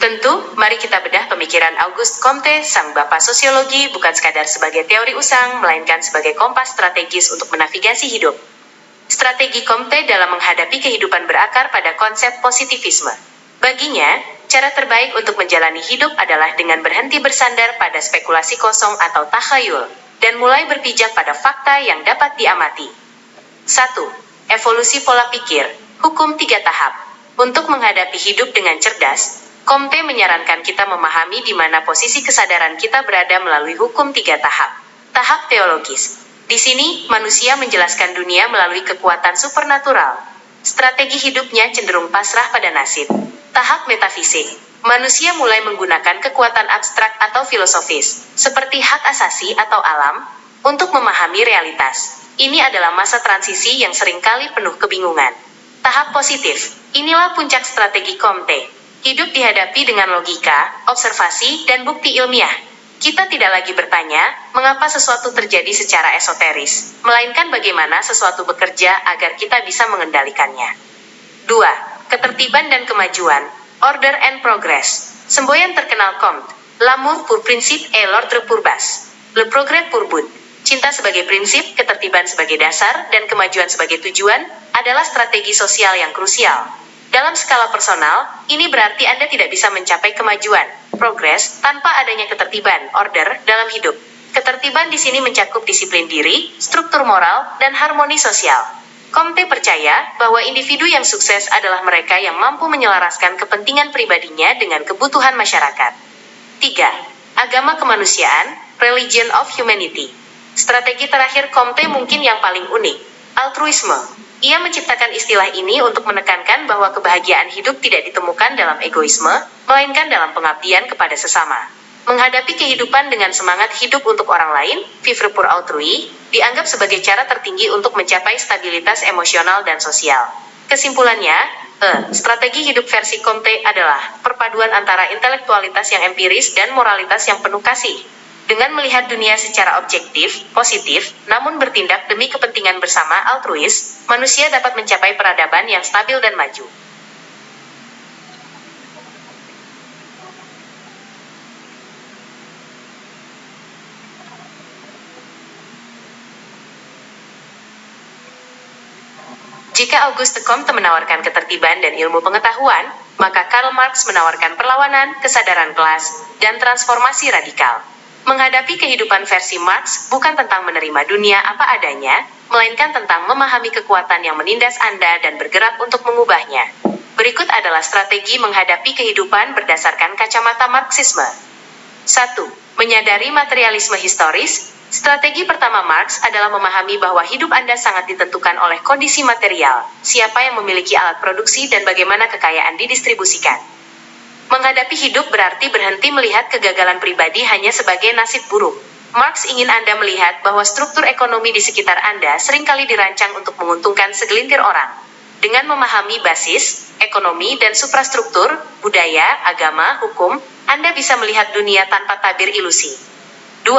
Tentu, mari kita bedah pemikiran Auguste Comte, sang bapak sosiologi, bukan sekadar sebagai teori usang, melainkan sebagai kompas strategis untuk menavigasi hidup. Strategi Comte dalam menghadapi kehidupan berakar pada konsep positivisme. Baginya, cara terbaik untuk menjalani hidup adalah dengan berhenti bersandar pada spekulasi kosong atau takhayul, dan mulai berpijak pada fakta yang dapat diamati. 1. Evolusi pola pikir, hukum 3 tahap. Untuk menghadapi hidup dengan cerdas, Comte menyarankan kita memahami di mana posisi kesadaran kita berada melalui hukum 3 tahap. Tahap teologis. Di sini, manusia menjelaskan dunia melalui kekuatan supernatural. Strategi hidupnya cenderung pasrah pada nasib. Tahap metafisik. Manusia mulai menggunakan kekuatan abstrak atau filosofis, seperti hak asasi atau alam, untuk memahami realitas. Ini adalah masa transisi yang seringkali penuh kebingungan. Tahap positif. Inilah puncak strategi Comte. Hidup dihadapi dengan logika, observasi, dan bukti ilmiah. Kita tidak lagi bertanya, mengapa sesuatu terjadi secara esoteris, melainkan bagaimana sesuatu bekerja agar kita bisa mengendalikannya. 2. Ketertiban dan kemajuan, order and progress. Semboyan terkenal Comte, l'amour pour principe et l'ordre pour base. Le progrès pour but. Cinta sebagai prinsip, ketertiban sebagai dasar, dan kemajuan sebagai tujuan, adalah strategi sosial yang krusial. Dalam skala personal, ini berarti Anda tidak bisa mencapai kemajuan, progres, tanpa adanya ketertiban, order, dalam hidup. Ketertiban di sini mencakup disiplin diri, struktur moral, dan harmoni sosial. Comte percaya bahwa individu yang sukses adalah mereka yang mampu menyelaraskan kepentingan pribadinya dengan kebutuhan masyarakat. 3. Agama kemanusiaan, religion of humanity. Strategi terakhir Comte mungkin yang paling unik, altruisme. Ia menciptakan istilah ini untuk menekankan bahwa kebahagiaan hidup tidak ditemukan dalam egoisme, melainkan dalam pengabdian kepada sesama. Menghadapi kehidupan dengan semangat hidup untuk orang lain, vivre pour autrui, dianggap sebagai cara tertinggi untuk mencapai stabilitas emosional dan sosial. Kesimpulannya, strategi hidup versi Comte adalah perpaduan antara intelektualitas yang empiris dan moralitas yang penuh kasih. Dengan melihat dunia secara objektif, positif, namun bertindak demi kepentingan bersama altruis, manusia dapat mencapai peradaban yang stabil dan maju. Jika Auguste Comte menawarkan ketertiban dan ilmu pengetahuan, maka Karl Marx menawarkan perlawanan, kesadaran kelas, dan transformasi radikal. Menghadapi kehidupan versi Marx bukan tentang menerima dunia apa adanya, melainkan tentang memahami kekuatan yang menindas Anda dan bergerak untuk mengubahnya. Berikut adalah strategi menghadapi kehidupan berdasarkan kacamata Marxisme. 1. Menyadari materialisme historis. Strategi pertama Marx adalah memahami bahwa hidup Anda sangat ditentukan oleh kondisi material, siapa yang memiliki alat produksi dan bagaimana kekayaan didistribusikan. Menghadapi hidup berarti berhenti melihat kegagalan pribadi hanya sebagai nasib buruk. Marx ingin Anda melihat bahwa struktur ekonomi di sekitar Anda seringkali dirancang untuk menguntungkan segelintir orang. Dengan memahami basis, ekonomi dan suprastruktur, budaya, agama, hukum, Anda bisa melihat dunia tanpa tabir ilusi. 2.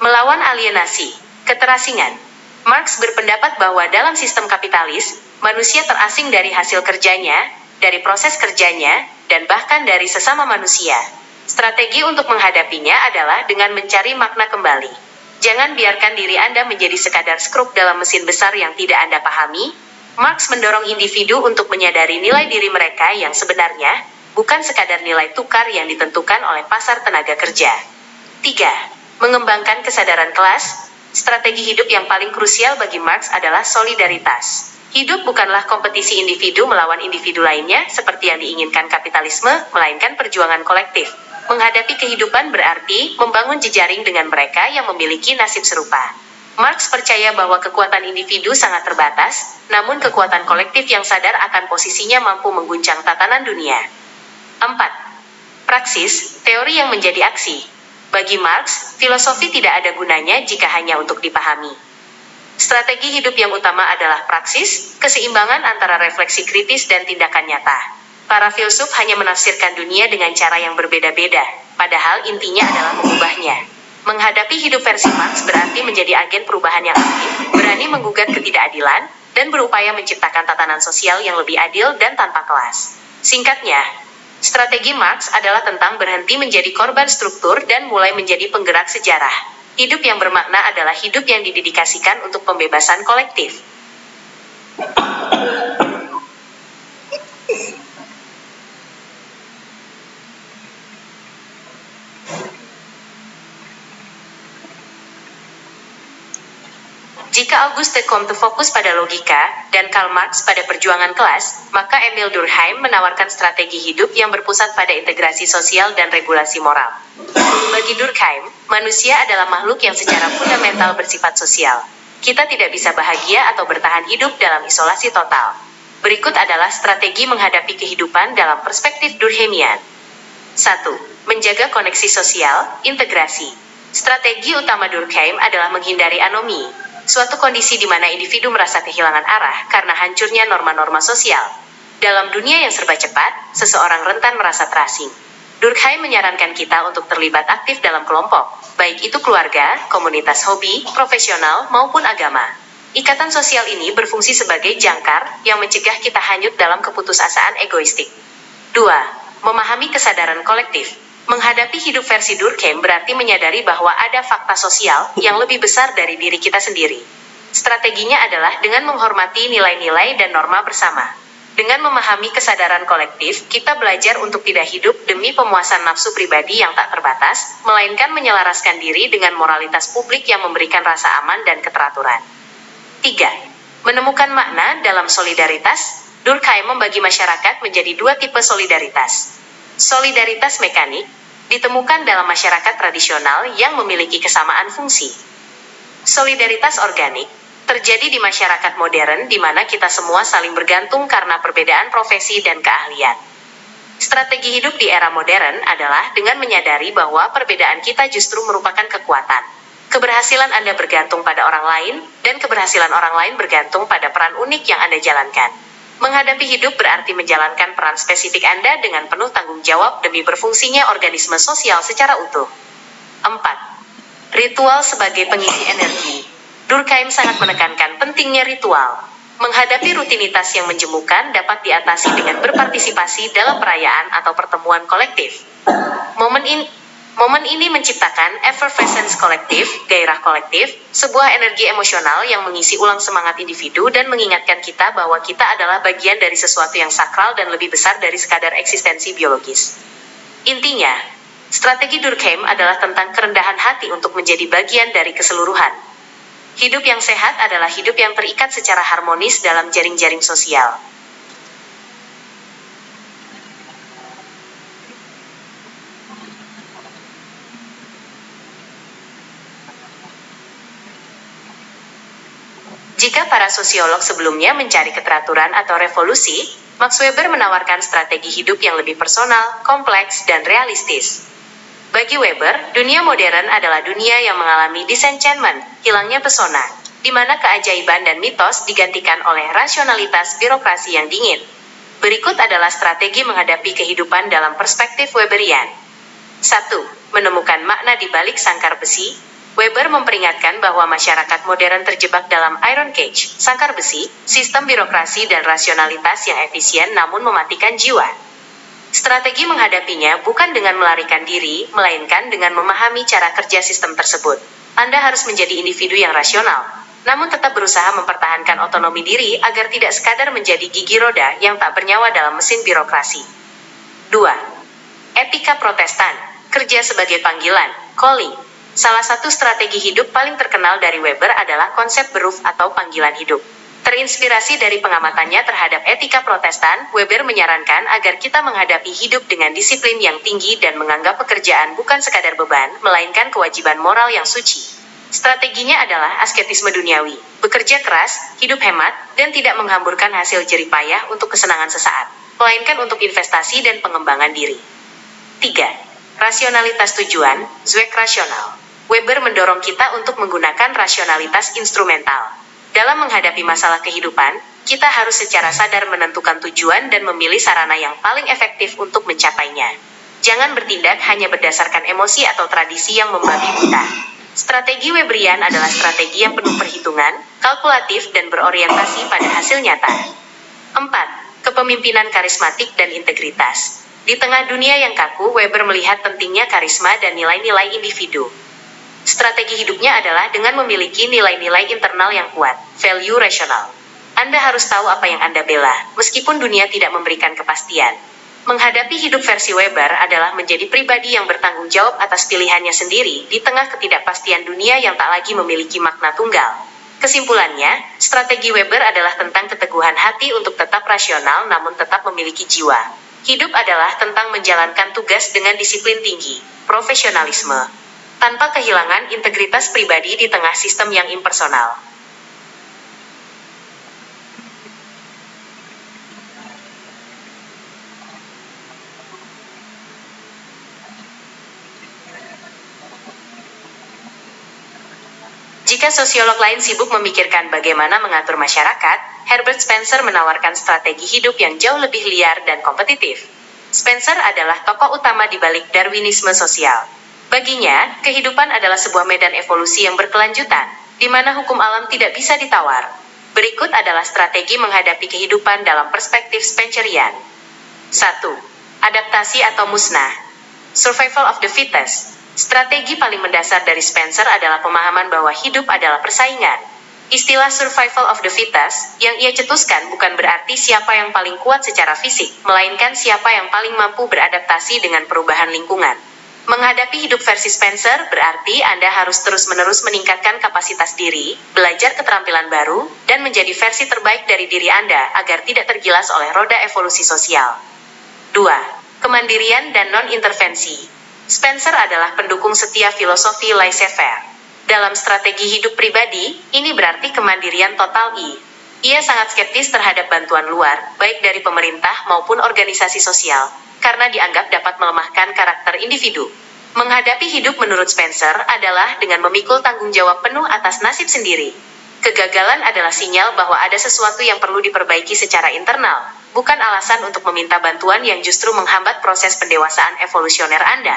Melawan alienasi, keterasingan. Marx berpendapat bahwa dalam sistem kapitalis, manusia terasing dari hasil kerjanya, dari proses kerjanya, dan bahkan dari sesama manusia. Strategi untuk menghadapinya adalah dengan mencari makna kembali. Jangan biarkan diri Anda menjadi sekadar skrup dalam mesin besar yang tidak Anda pahami. Marx mendorong individu untuk menyadari nilai diri mereka yang sebenarnya, bukan sekadar nilai tukar yang ditentukan oleh pasar tenaga kerja. 3. Mengembangkan kesadaran kelas. Strategi hidup yang paling krusial bagi Marx adalah solidaritas. Hidup bukanlah kompetisi individu melawan individu lainnya seperti yang diinginkan kapitalisme, melainkan perjuangan kolektif. Menghadapi kehidupan berarti membangun jejaring dengan mereka yang memiliki nasib serupa. Marx percaya bahwa kekuatan individu sangat terbatas, namun kekuatan kolektif yang sadar akan posisinya mampu mengguncang tatanan dunia. 4. Praksis, teori yang menjadi aksi. Bagi Marx, filosofi tidak ada gunanya jika hanya untuk dipahami. Strategi hidup yang utama adalah praksis, keseimbangan antara refleksi kritis dan tindakan nyata. Para filsuf hanya menafsirkan dunia dengan cara yang berbeda-beda, padahal intinya adalah mengubahnya. Menghadapi hidup versi Marx berarti menjadi agen perubahan yang aktif, berani menggugat ketidakadilan, dan berupaya menciptakan tatanan sosial yang lebih adil dan tanpa kelas. Singkatnya, Strategi Marx adalah tentang berhenti menjadi korban struktur dan mulai menjadi penggerak sejarah. Hidup yang bermakna adalah hidup yang didedikasikan untuk pembebasan kolektif. Jika Auguste Comte fokus pada logika, dan Karl Marx pada perjuangan kelas, maka Emil Durkheim menawarkan strategi hidup yang berpusat pada integrasi sosial dan regulasi moral. Bagi Durkheim, manusia adalah makhluk yang secara fundamental bersifat sosial. Kita tidak bisa bahagia atau bertahan hidup dalam isolasi total. Berikut adalah strategi menghadapi kehidupan dalam perspektif Durkheimian. 1. Menjaga koneksi sosial, integrasi. Strategi utama Durkheim adalah menghindari anomi, suatu kondisi di mana individu merasa kehilangan arah karena hancurnya norma-norma sosial. Dalam dunia yang serba cepat, seseorang rentan merasa terasing. Durkheim menyarankan kita untuk terlibat aktif dalam kelompok, baik itu keluarga, komunitas hobi, profesional, maupun agama. Ikatan sosial ini berfungsi sebagai jangkar yang mencegah kita hanyut dalam keputusasaan egoistik. 2. Memahami kesadaran kolektif. Menghadapi hidup versi Durkheim berarti menyadari bahwa ada fakta sosial yang lebih besar dari diri kita sendiri. Strateginya adalah dengan menghormati nilai-nilai dan norma bersama. Dengan memahami kesadaran kolektif, kita belajar untuk tidak hidup demi pemuasan nafsu pribadi yang tak terbatas, melainkan menyelaraskan diri dengan moralitas publik yang memberikan rasa aman dan keteraturan. 3. Menemukan makna dalam solidaritas. Durkheim membagi masyarakat menjadi dua tipe solidaritas. Solidaritas mekanik ditemukan dalam masyarakat tradisional yang memiliki kesamaan fungsi. Solidaritas organik terjadi di masyarakat modern di mana kita semua saling bergantung karena perbedaan profesi dan keahlian. Strategi hidup di era modern adalah dengan menyadari bahwa perbedaan kita justru merupakan kekuatan. Keberhasilan Anda bergantung pada orang lain, dan keberhasilan orang lain bergantung pada peran unik yang Anda jalankan. Menghadapi hidup berarti menjalankan peran spesifik Anda dengan penuh tanggung jawab demi berfungsinya organisme sosial secara utuh. 4. Ritual sebagai pengisi energi. Durkheim sangat menekankan pentingnya ritual. Menghadapi rutinitas yang menjemukan dapat diatasi dengan berpartisipasi dalam perayaan atau pertemuan kolektif. Momen ini menciptakan effervescence kolektif, gairah kolektif, sebuah energi emosional yang mengisi ulang semangat individu dan mengingatkan kita bahwa kita adalah bagian dari sesuatu yang sakral dan lebih besar dari sekadar eksistensi biologis. Intinya, strategi Durkheim adalah tentang kerendahan hati untuk menjadi bagian dari keseluruhan. Hidup yang sehat adalah hidup yang terikat secara harmonis dalam jaring-jaring sosial. Jika para sosiolog sebelumnya mencari keteraturan atau revolusi, Max Weber menawarkan strategi hidup yang lebih personal, kompleks, dan realistis. Bagi Weber, dunia modern adalah dunia yang mengalami disenchantment, hilangnya pesona, di mana keajaiban dan mitos digantikan oleh rasionalitas birokrasi yang dingin. Berikut adalah strategi menghadapi kehidupan dalam perspektif Weberian. 1. Menemukan makna di balik sangkar besi. Weber memperingatkan bahwa masyarakat modern terjebak dalam iron cage, sangkar besi, sistem birokrasi dan rasionalitas yang efisien namun mematikan jiwa. Strategi menghadapinya bukan dengan melarikan diri, melainkan dengan memahami cara kerja sistem tersebut. Anda harus menjadi individu yang rasional, namun tetap berusaha mempertahankan otonomi diri agar tidak sekadar menjadi gigi roda yang tak bernyawa dalam mesin birokrasi. 2. Etika Protestan, kerja sebagai panggilan, calling. Salah satu strategi hidup paling terkenal dari Weber adalah konsep beruf atau panggilan hidup. Terinspirasi dari pengamatannya terhadap etika Protestan, Weber menyarankan agar kita menghadapi hidup dengan disiplin yang tinggi dan menganggap pekerjaan bukan sekadar beban, melainkan kewajiban moral yang suci. Strateginya adalah asketisme duniawi, bekerja keras, hidup hemat, dan tidak menghamburkan hasil jerih payah untuk kesenangan sesaat, melainkan untuk investasi dan pengembangan diri. 3. Rasionalitas tujuan, Zweck rasional. Weber mendorong kita untuk menggunakan rasionalitas instrumental. Dalam menghadapi masalah kehidupan, kita harus secara sadar menentukan tujuan dan memilih sarana yang paling efektif untuk mencapainya. Jangan bertindak hanya berdasarkan emosi atau tradisi yang membabi buta. Strategi Weberian adalah strategi yang penuh perhitungan, kalkulatif, dan berorientasi pada hasil nyata. 4. Kepemimpinan karismatik dan integritas. Di tengah dunia yang kaku, Weber melihat pentingnya karisma dan nilai-nilai individu. Strategi hidupnya adalah dengan memiliki nilai-nilai internal yang kuat, value rasional. Anda harus tahu apa yang Anda bela, meskipun dunia tidak memberikan kepastian. Menghadapi hidup versi Weber adalah menjadi pribadi yang bertanggung jawab atas pilihannya sendiri di tengah ketidakpastian dunia yang tak lagi memiliki makna tunggal. Kesimpulannya, strategi Weber adalah tentang keteguhan hati untuk tetap rasional namun tetap memiliki jiwa. Hidup adalah tentang menjalankan tugas dengan disiplin tinggi, profesionalisme, tanpa kehilangan integritas pribadi di tengah sistem yang impersonal. Jika sosiolog lain sibuk memikirkan bagaimana mengatur masyarakat, Herbert Spencer menawarkan strategi hidup yang jauh lebih liar dan kompetitif. Spencer adalah tokoh utama di balik Darwinisme sosial. Baginya, kehidupan adalah sebuah medan evolusi yang berkelanjutan, di mana hukum alam tidak bisa ditawar. Berikut adalah strategi menghadapi kehidupan dalam perspektif Spencerian. 1. Adaptasi atau musnah. Survival of the fittest. Strategi paling mendasar dari Spencer adalah pemahaman bahwa hidup adalah persaingan. Istilah survival of the fittest yang ia cetuskan bukan berarti siapa yang paling kuat secara fisik, melainkan siapa yang paling mampu beradaptasi dengan perubahan lingkungan. Menghadapi hidup versi Spencer berarti Anda harus terus-menerus meningkatkan kapasitas diri, belajar keterampilan baru, dan menjadi versi terbaik dari diri Anda agar tidak tergilas oleh roda evolusi sosial. 2. Kemandirian dan non-intervensi. Spencer adalah pendukung setia filosofi laissez-faire. Dalam strategi hidup pribadi, ini berarti kemandirian total. Ia sangat skeptis terhadap bantuan luar, baik dari pemerintah maupun organisasi sosial, karena dianggap dapat melemahkan karakter individu. Menghadapi hidup menurut Spencer adalah dengan memikul tanggung jawab penuh atas nasib sendiri. Kegagalan adalah sinyal bahwa ada sesuatu yang perlu diperbaiki secara internal, bukan alasan untuk meminta bantuan yang justru menghambat proses pendewasaan evolusioner Anda.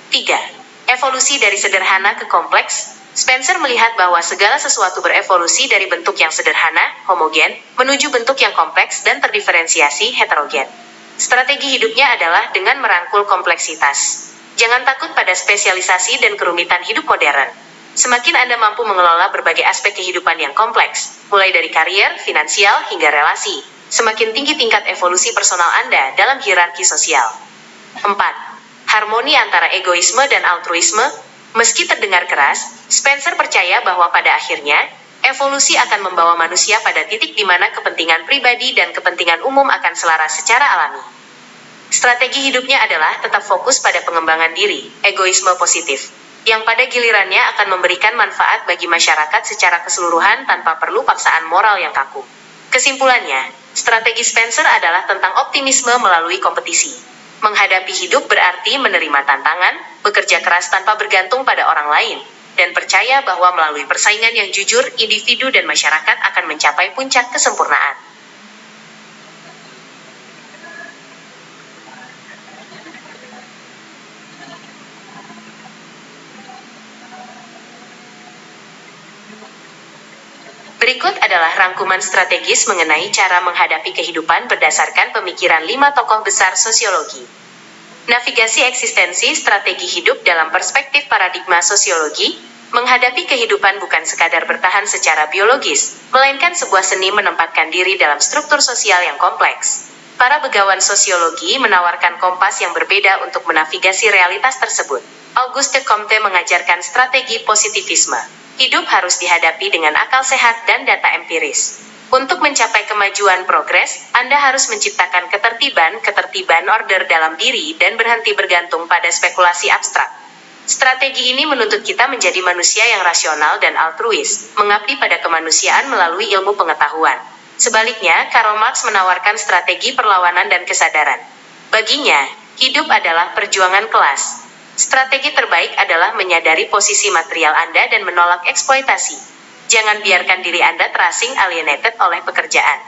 3. Evolusi dari sederhana ke kompleks. Spencer melihat bahwa segala sesuatu berevolusi dari bentuk yang sederhana, homogen, menuju bentuk yang kompleks dan terdiferensiasi, heterogen. Strategi hidupnya adalah dengan merangkul kompleksitas. Jangan takut pada spesialisasi dan kerumitan hidup modern. Semakin Anda mampu mengelola berbagai aspek kehidupan yang kompleks, mulai dari karier, finansial, hingga relasi, semakin tinggi tingkat evolusi personal Anda dalam hierarki sosial. 4. Harmoni antara egoisme dan altruisme. Meski terdengar keras, Spencer percaya bahwa pada akhirnya, evolusi akan membawa manusia pada titik di mana kepentingan pribadi dan kepentingan umum akan selaras secara alami. Strategi hidupnya adalah tetap fokus pada pengembangan diri, egoisme positif, yang pada gilirannya akan memberikan manfaat bagi masyarakat secara keseluruhan tanpa perlu paksaan moral yang kaku. Kesimpulannya, strategi Spencer adalah tentang optimisme melalui kompetisi. Menghadapi hidup berarti menerima tantangan, bekerja keras tanpa bergantung pada orang lain, dan percaya bahwa melalui persaingan yang jujur, individu dan masyarakat akan mencapai puncak kesempurnaan. Berikut adalah rangkuman strategis mengenai cara menghadapi kehidupan berdasarkan pemikiran 5 tokoh besar sosiologi. Navigasi eksistensi strategi hidup dalam perspektif paradigma sosiologi. Menghadapi kehidupan bukan sekadar bertahan secara biologis, melainkan sebuah seni menempatkan diri dalam struktur sosial yang kompleks. Para begawan sosiologi menawarkan kompas yang berbeda untuk menavigasi realitas tersebut. Auguste Comte mengajarkan strategi positivisme. Hidup harus dihadapi dengan akal sehat dan data empiris. Untuk mencapai kemajuan progres, Anda harus menciptakan ketertiban order dalam diri dan berhenti bergantung pada spekulasi abstrak. Strategi ini menuntut kita menjadi manusia yang rasional dan altruis, mengabdi pada kemanusiaan melalui ilmu pengetahuan. Sebaliknya, Karl Marx menawarkan strategi perlawanan dan kesadaran. Baginya, hidup adalah perjuangan kelas. Strategi terbaik adalah menyadari posisi material Anda dan menolak eksploitasi. Jangan biarkan diri Anda terasing alienated oleh pekerjaan.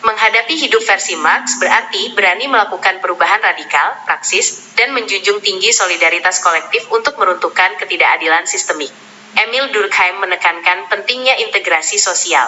Menghadapi hidup versi Marx berarti berani melakukan perubahan radikal, praksis, dan menjunjung tinggi solidaritas kolektif untuk meruntuhkan ketidakadilan sistemik. Emil Durkheim menekankan pentingnya integrasi sosial.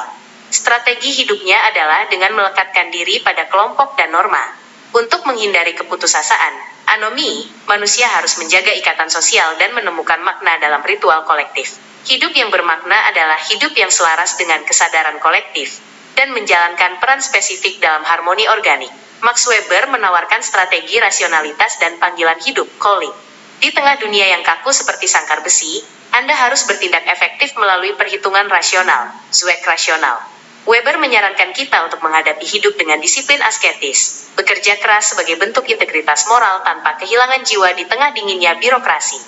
Strategi hidupnya adalah dengan melekatkan diri pada kelompok dan norma. Untuk menghindari keputusasaan, anomi, manusia harus menjaga ikatan sosial dan menemukan makna dalam ritual kolektif. Hidup yang bermakna adalah hidup yang selaras dengan kesadaran kolektif, dan menjalankan peran spesifik dalam harmoni organik. Max Weber menawarkan strategi rasionalitas dan panggilan hidup, calling. Di tengah dunia yang kaku seperti sangkar besi, Anda harus bertindak efektif melalui perhitungan rasional, zweck rasional. Weber menyarankan kita untuk menghadapi hidup dengan disiplin asketis, bekerja keras sebagai bentuk integritas moral tanpa kehilangan jiwa di tengah dinginnya birokrasi.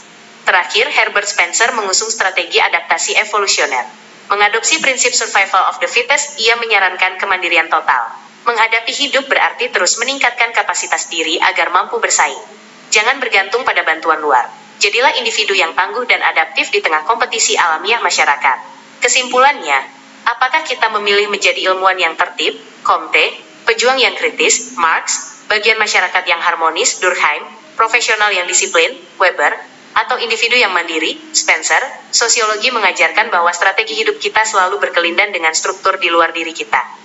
Terakhir, Herbert Spencer mengusung strategi adaptasi evolusioner. Mengadopsi prinsip survival of the fittest, ia menyarankan kemandirian total. Menghadapi hidup berarti terus meningkatkan kapasitas diri agar mampu bersaing. Jangan bergantung pada bantuan luar. Jadilah individu yang tangguh dan adaptif di tengah kompetisi alamiah masyarakat. Kesimpulannya, apakah kita memilih menjadi ilmuwan yang tertib, Comte, pejuang yang kritis, Marx, bagian masyarakat yang harmonis, Durkheim, profesional yang disiplin, Weber, atau individu yang mandiri, Spencer? Sosiologi mengajarkan bahwa strategi hidup kita selalu berkelindan dengan struktur di luar diri kita.